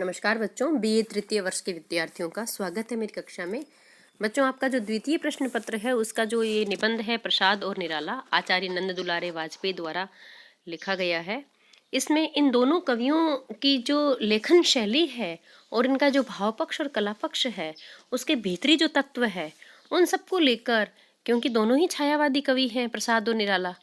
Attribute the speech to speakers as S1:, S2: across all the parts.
S1: नमस्कार बच्चों, बीए तृतीय वर्ष के विद्यार्थियों का स्वागत है मेरी कक्षा में। बच्चों, आपका जो द्वितीय प्रश्न पत्र है उसका जो ये निबंध है प्रसाद और निराला, आचार्य नंद दुलारे वाजपेयी द्वारा लिखा गया है। इसमें इन दोनों कवियों की जो लेखन शैली है और इनका जो भाव पक्ष और कला पक्ष है, उसके भीतरी जो तत्व है उन सबको लेकर, क्योंकि दोनों ही छायावादी कवि हैं प्रसाद और निराला,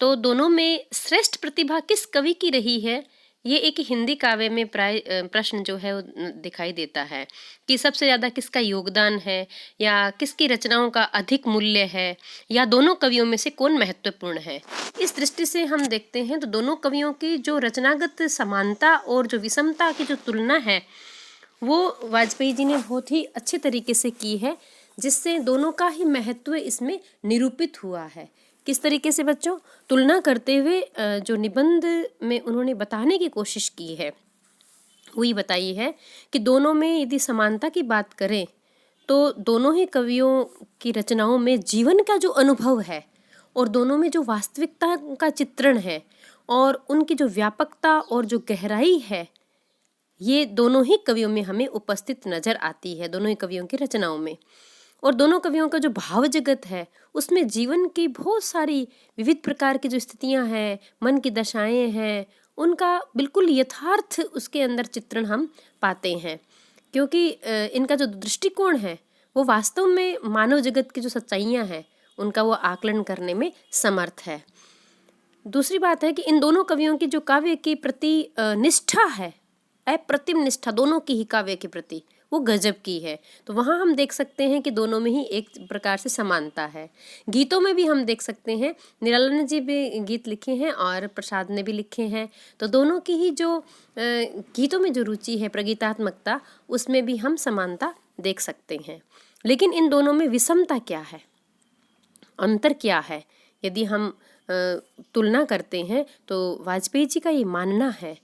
S1: तो दोनों में श्रेष्ठ प्रतिभा किस कवि की रही है, ये एक हिंदी काव्य में प्राय प्रश्न जो है वो दिखाई देता है कि सबसे ज़्यादा किसका योगदान है या किसकी रचनाओं का अधिक मूल्य है या दोनों कवियों में से कौन महत्वपूर्ण है। इस दृष्टि से हम देखते हैं तो दोनों कवियों की जो रचनागत समानता और जो विषमता की जो तुलना है वो वाजपेयी जी ने बहुत ही अच्छे तरीके से की है, जिससे दोनों का ही महत्व इसमें निरूपित हुआ है। किस तरीके से बच्चों? तुलना करते हुए जो निबंध में उन्होंने बताने की कोशिश की है वही बताई है कि दोनों में यदि समानता की बात करें तो दोनों ही कवियों की रचनाओं में जीवन का जो अनुभव है और दोनों में जो वास्तविकता का चित्रण है और उनकी जो व्यापकता और जो गहराई है, ये दोनों ही कवियों में हमें उपस्थित नजर आती है, दोनों ही कवियों की रचनाओं में। और दोनों कवियों का जो भाव जगत है उसमें जीवन की बहुत सारी विविध प्रकार की जो स्थितियां हैं, मन की दशाएं हैं, उनका बिल्कुल यथार्थ उसके अंदर चित्रण हम पाते हैं, क्योंकि इनका जो दृष्टिकोण है वो वास्तव में मानव जगत की जो सच्चाइयां हैं उनका वो आकलन करने में समर्थ है। दूसरी बात है कि इन दोनों कवियों की जो काव्य के प्रति निष्ठा है, अप्रतिम निष्ठा दोनों की ही काव्य के प्रति, वो गजब की है। तो वहाँ हम देख सकते हैं कि दोनों में ही एक प्रकार से समानता है। गीतों में भी हम देख सकते हैं, निराला ने जी भी गीत लिखे हैं और प्रसाद ने भी लिखे हैं, तो दोनों की ही जो गीतों में जो रुचि है, प्रगीतात्मकता, उसमें भी हम समानता देख सकते हैं। लेकिन इन दोनों में विषमता क्या है, अंतर क्या है, यदि हम तुलना करते हैं तो वाजपेयी जी का ये मानना है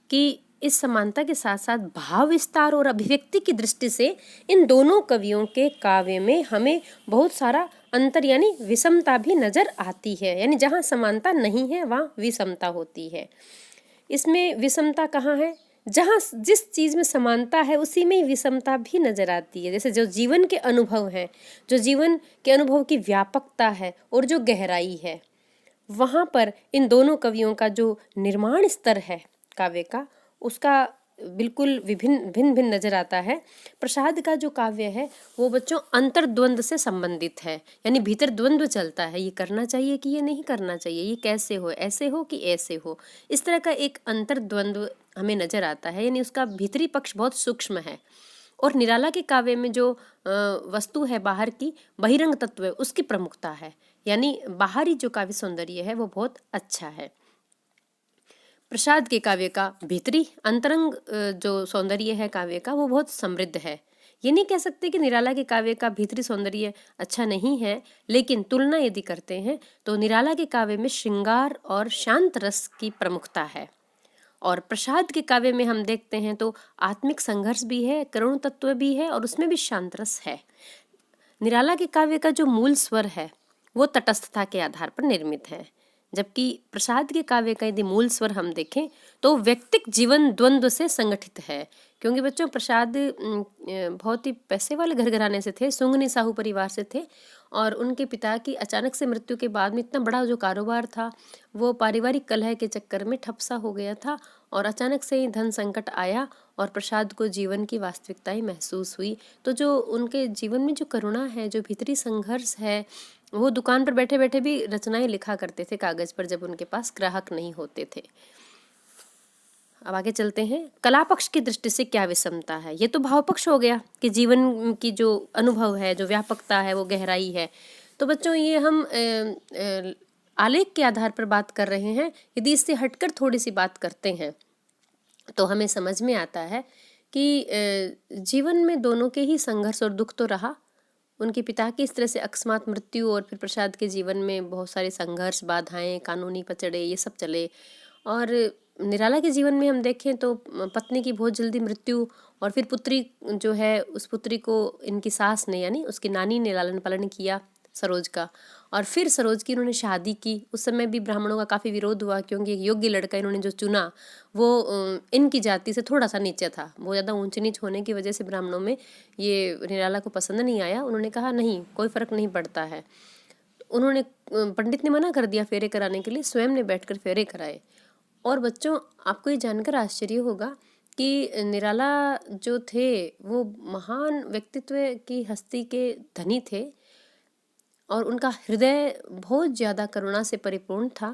S1: कि इस समानता के साथ साथ भाव विस्तार और अभिव्यक्ति की दृष्टि से इन दोनों कवियों के काव्य में हमें बहुत सारा अंतर यानी विषमता भी नजर आती है। यानी जहाँ समानता नहीं है वहाँ विषमता होती है। इसमें विषमता कहाँ है? जहाँ जिस चीज़ में समानता है उसी में विषमता भी नजर आती है। जैसे जो जीवन के अनुभव हैं, जो जीवन के अनुभव की व्यापकता है और जो गहराई है, वहाँ पर इन दोनों कवियों का जो निर्माण स्तर है काव्य का, उसका बिल्कुल भिन्न भिन्न नजर आता है। प्रसाद का जो काव्य है वो बच्चों अंतर्द्वंद से संबंधित है, यानी भीतर द्वंद्व चलता है, ये करना चाहिए कि ये नहीं करना चाहिए, ये कैसे हो, ऐसे हो कि ऐसे हो, इस तरह का एक अंतर्द्वंद्व हमें नजर आता है, यानी उसका भीतरी पक्ष बहुत सूक्ष्म है। और निराला के काव्य में जो वस्तु है बाहर की, बहिरंग तत्व है, उसकी प्रमुखता है, यानी बाहरी जो काव्य सौंदर्य है वो बहुत अच्छा है। प्रसाद के काव्य का भीतरी अंतरंग जो सौंदर्य है काव्य का वो बहुत समृद्ध है। ये नहीं कह सकते कि निराला के काव्य का भीतरी सौंदर्य अच्छा नहीं है, लेकिन तुलना यदि करते हैं तो निराला के काव्य में श्रृंगार और शांत रस की प्रमुखता है, और प्रसाद के काव्य में हम देखते हैं तो आत्मिक संघर्ष भी है, करुण तत्व भी है और उसमें भी शांत रस है। निराला के काव्य का जो मूल स्वर है वो तटस्थता के आधार पर निर्मित है, जबकि प्रसाद के काव्य का यदि मूल स्वर हम देखें तो व्यक्तिक जीवन द्वंद्व से संगठित है। क्योंकि बच्चों प्रसाद बहुत ही पैसे वाले घर घराने से थे, सुंगनी साहू परिवार से थे, और उनके पिता की अचानक से मृत्यु के बाद में इतना बड़ा जो कारोबार था वो पारिवारिक कलह के चक्कर में ठप सा हो गया था, और अचानक से ही धन संकट आया और प्रसाद को जीवन की वास्तविकताएं महसूस हुई। तो जो उनके जीवन में जो करुणा है, जो भीतरी संघर्ष है, वो दुकान पर बैठे बैठे भी रचनाएं लिखा करते थे कागज पर, जब उनके पास ग्राहक नहीं होते थे। अब आगे चलते हैं, कला पक्ष की दृष्टि से क्या विषमता है। ये तो भाव पक्ष हो गया कि जीवन की जो अनुभव है, जो व्यापकता है, वो गहराई है। तो बच्चों ये हम आलेख के आधार पर बात कर रहे हैं। यदि इससे हटकर थोड़ी सी बात करते हैं तो हमें समझ में आता है कि जीवन में दोनों के ही संघर्ष और दुख तो रहा। उनके पिता की इस तरह से अकस्मात मृत्यु और फिर प्रसाद के जीवन में बहुत सारे संघर्ष, बाधाएं, कानूनी पचड़े, ये सब चले। और निराला के जीवन में हम देखें तो पत्नी की बहुत जल्दी मृत्यु, और फिर पुत्री जो है उस पुत्री को इनकी सास ने यानी उसकी नानी ने लालन पालन किया, सरोज का, और फिर सरोज की उन्होंने शादी की। उस समय भी ब्राह्मणों का काफ़ी विरोध हुआ, क्योंकि एक योग्य लड़का इन्होंने जो चुना वो इनकी जाति से थोड़ा सा नीचे था। बहुत ज़्यादा ऊंच नीच होने की वजह से ब्राह्मणों में ये निराला को पसंद नहीं आया। उन्होंने कहा नहीं, कोई फ़र्क नहीं पड़ता है। उन्होंने पंडित ने मना कर दिया फेरे कराने के लिए, स्वयं ने बैठकर फेरे कराए। और बच्चों, आपको ये जानकर आश्चर्य होगा कि निराला जो थे वो महान व्यक्तित्व की हस्ती के धनी थे, और उनका हृदय बहुत ज़्यादा करुणा से परिपूर्ण था।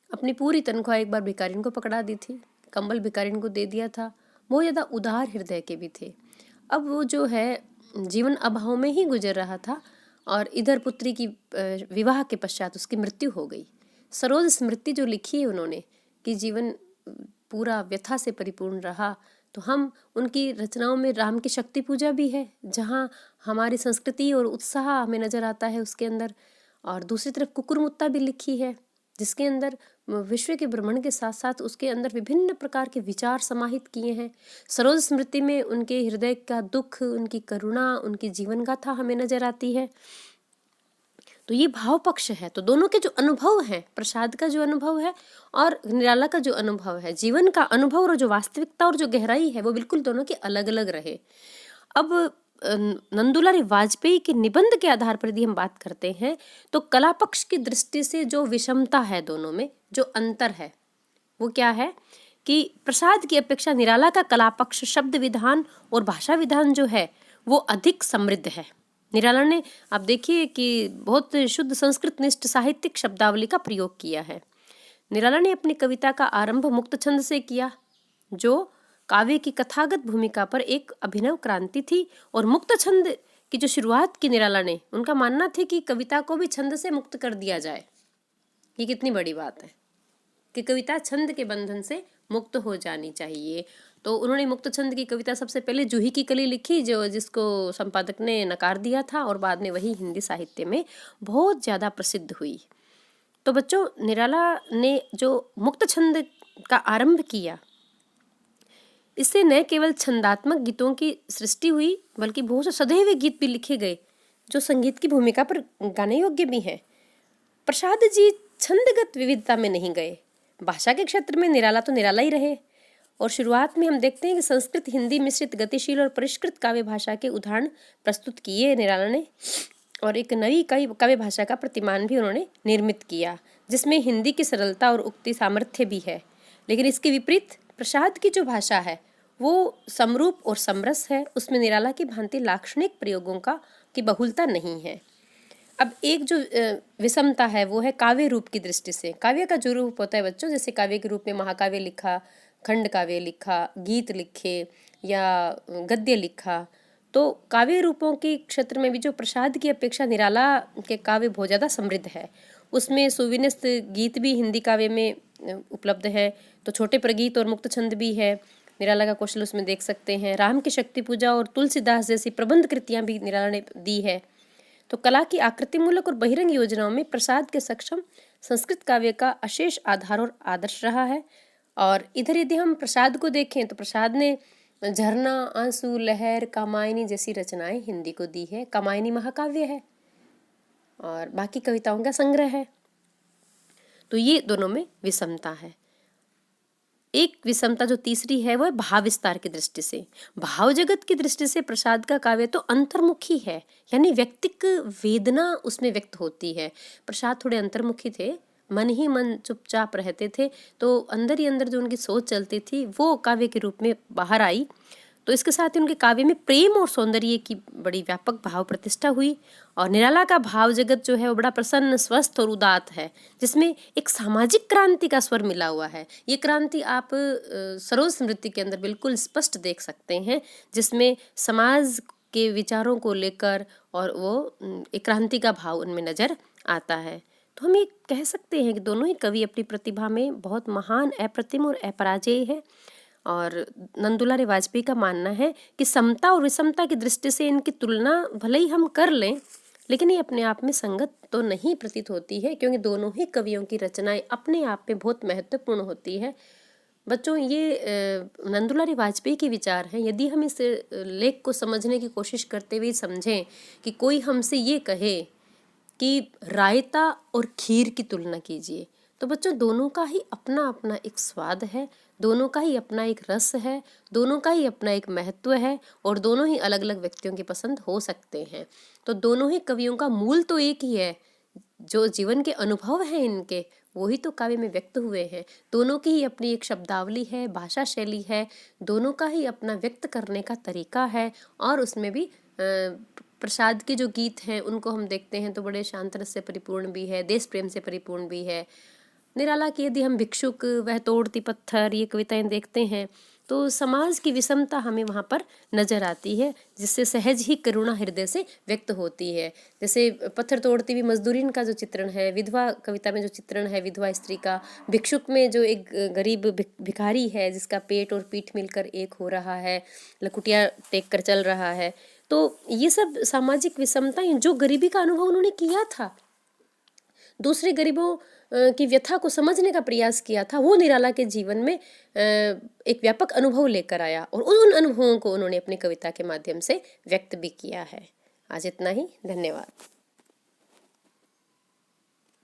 S1: अपनी पूरी तनख्वाह एक बार भिखारिन को पकड़ा दी थी, कंबल भिखारिन को दे दिया था। बहुत ज़्यादा उदार हृदय के भी थे। अब वो जो है जीवन अभाव में ही गुजर रहा था, और इधर पुत्री की विवाह के पश्चात उसकी मृत्यु हो गई। सरोज स्मृति जो लिखी है उन्होंने कि जीवन पूरा व्यथा से परिपूर्ण रहा, तो हम उनकी रचनाओं में राम की शक्ति पूजा भी है, जहाँ हमारी संस्कृति और उत्साह हमें नज़र आता है उसके अंदर। और दूसरी तरफ कुकुरमुत्ता भी लिखी है, जिसके अंदर विश्व के भ्रमण के साथ साथ उसके अंदर विभिन्न प्रकार के विचार समाहित किए हैं। सरोज स्मृति में उनके हृदय का दुख, उनकी करुणा, उनकी जीवन गाथा हमें नजर आती है। तो ये भाव पक्ष है। तो दोनों के जो अनुभव है, प्रसाद का जो अनुभव है और निराला का जो अनुभव है, जीवन का अनुभव और जो वास्तविकता और जो गहराई है, वो बिल्कुल दोनों के अलग अलग रहे। अब नंदुलारी वाजपेयी के निबंध के आधार पर यदि हम बात करते हैं, तो कला पक्ष की दृष्टि से जो विषमता है दोनों में, जो अंतर है, वो क्या है कि प्रसाद की अपेक्षा निराला का कला पक्ष शब्द विधान और भाषा विधान जो है वो अधिक समृद्ध है। निराला ने, आप देखिए कि बहुत शुद्ध संस्कृत निष्ठ साहित्यिक शब्दावली का प्रयोग किया है। निराला ने अपनी कविता का आरंभ मुक्त छंद से किया, जो काव्य की कथागत भूमिका पर एक अभिनव क्रांति थी। और मुक्त छंद की जो शुरुआत की निराला ने, उनका मानना था कि कविता को भी छंद से मुक्त कर दिया जाए। ये कितनी बड़ी बात है कि कविता छंद के बंधन से मुक्त हो जानी चाहिए। तो उन्होंने मुक्त छंद की कविता सबसे पहले जूही की कली लिखी, जो जिसको संपादक ने नकार दिया था, और बाद में वही हिंदी साहित्य में बहुत ज़्यादा प्रसिद्ध हुई। तो बच्चों, निराला ने जो मुक्त छंद का आरंभ किया, इससे न केवल छंदात्मक गीतों की सृष्टि हुई, बल्कि बहुत से सधे हुए गीत भी लिखे गए जो संगीत की भूमिका पर गाने योग्य भी हैं। प्रसाद जी छंदगत विविधता में नहीं गए। भाषा के क्षेत्र में निराला तो निराला ही रहे। और शुरुआत में हम देखते हैं कि संस्कृत हिंदी मिश्रित गतिशील और परिष्कृत काव्य भाषा के उदाहरण प्रस्तुत किए निराला ने, और एक नई काव्य भाषा का प्रतिमान भी उन्होंने निर्मित किया, जिसमें हिंदी की सरलता और उक्ति सामर्थ्य भी है। लेकिन इसके विपरीत प्रसाद की जो भाषा है वो समरूप और समरस है। उसमें निराला की भांति लाक्षणिक प्रयोगों की बहुलता नहीं है। अब एक जो विषमता है वो है काव्य रूप की दृष्टि से। काव्य का जो रूप होता है बच्चों, जैसे काव्य के रूप में महाकाव्य लिखा, खंड काव्य लिखा, गीत लिखे या गद्य लिखा, तो काव्य रूपों के क्षेत्र में भी जो प्रसाद की अपेक्षा निराला के काव्य बहुत ज़्यादा समृद्ध है। उसमें सुविन्यस्त गीत भी हिंदी काव्य में उपलब्ध है, तो छोटे प्रगीत और मुक्त छंद भी है। निराला का कौशल उसमें देख सकते हैं। राम की शक्ति पूजा और तुलसीदास जैसी प्रबंध कृतियाँ भी निराला ने दी है। तो कला की आकृतिमूलक और बहिरंग योजनाओं में प्रसाद के सक्षम संस्कृत काव्य का अशेष आधार और आदर्श रहा है। और इधर यदि हम प्रसाद को देखें तो प्रसाद ने झरना, आंसू, लहर, कामायनी जैसी रचनाएं हिंदी को दी है। कामायनी महाकाव्य है और बाकी कविताओं का संग्रह है। तो ये दोनों में विषमता है। एक विषमता जो तीसरी है वो है भाव विस्तार की दृष्टि से। भाव जगत की दृष्टि से प्रसाद का काव्य तो अंतर्मुखी है, यानी व्यक्तिक वेदना उसमें व्यक्त होती है। प्रसाद थोड़े अंतर्मुखी थे, मन ही मन चुपचाप रहते थे, तो अंदर ही अंदर जो उनकी सोच चलती थी वो काव्य के रूप में बाहर आई। तो इसके साथ ही उनके काव्य में प्रेम और सौंदर्य की बड़ी व्यापक भाव प्रतिष्ठा हुई। और निराला का भाव जगत जो है वो बड़ा प्रसन्न, स्वस्थ और उदात है, जिसमें एक सामाजिक क्रांति का स्वर मिला हुआ है। ये क्रांति आप सरोज स्मृति के अंदर बिल्कुल स्पष्ट देख सकते हैं, जिसमें समाज के विचारों को लेकर और वो एक क्रांति का भाव उनमें नजर आता है। तो हम ये कह सकते हैं कि दोनों ही कवि अपनी प्रतिभा में बहुत महान, अप्रतिम और अपराजेय है। और नंदुलारी वाजपेयी का मानना है कि समता और विषमता की दृष्टि से इनकी तुलना भले ही हम कर लें, लेकिन ये अपने आप में संगत तो नहीं प्रतीत होती है, क्योंकि दोनों ही कवियों की रचनाएं अपने आप में बहुत महत्वपूर्ण होती है। बच्चों, ये नंदुलारी वाजपेयी के विचार हैं। यदि हम इस लेख को समझने की कोशिश करते हुए समझें कि कोई हमसे ये कहे कि रायता और खीर की तुलना कीजिए। तो बच्चों दोनों का ही अपना अपना एक स्वाद है, दोनों का ही अपना एक रस है, दोनों का ही अपना एक महत्व है और दोनों ही अलग अलग व्यक्तियों की पसंद हो सकते हैं। तो दोनों ही कवियों का मूल तो एक ही है, जो जीवन के अनुभव हैं इनके वही तो काव्य में व्यक्त हुए हैं। दोनों की ही अपनी एक शब्दावली है, भाषा शैली है, दोनों का ही अपना व्यक्त करने का तरीका है। और उसमें भी प्रसाद के जो गीत हैं उनको हम देखते हैं तो बड़े शांत रस से परिपूर्ण भी है, देश प्रेम से परिपूर्ण भी है। निराला की यदि हम भिक्षुक, वह तोड़ती पत्थर, ये कविताएं देखते हैं तो समाज की विषमता हमें वहाँ पर नजर आती है, जिससे सहज ही करुणा हृदय से व्यक्त होती है। जैसे पत्थर तोड़ती हुई मजदूरीन का जो चित्रण है, विधवा कविता में जो चित्रण है विधवा स्त्री का, भिक्षुक में जो एक गरीब भिखारी है जिसका पेट और पीठ मिलकर एक हो रहा है, लकुटिया टेक कर चल रहा है। तो ये सब सामाजिक विषमताएं, जो गरीबी का अनुभव उन्होंने किया था, दूसरे गरीबों की व्यथा को समझने का प्रयास किया था, वो निराला के जीवन में एक व्यापक अनुभव लेकर आया और उन अनुभवों को उन्होंने अपनी कविता के माध्यम से व्यक्त भी किया है। आज इतना ही, धन्यवाद।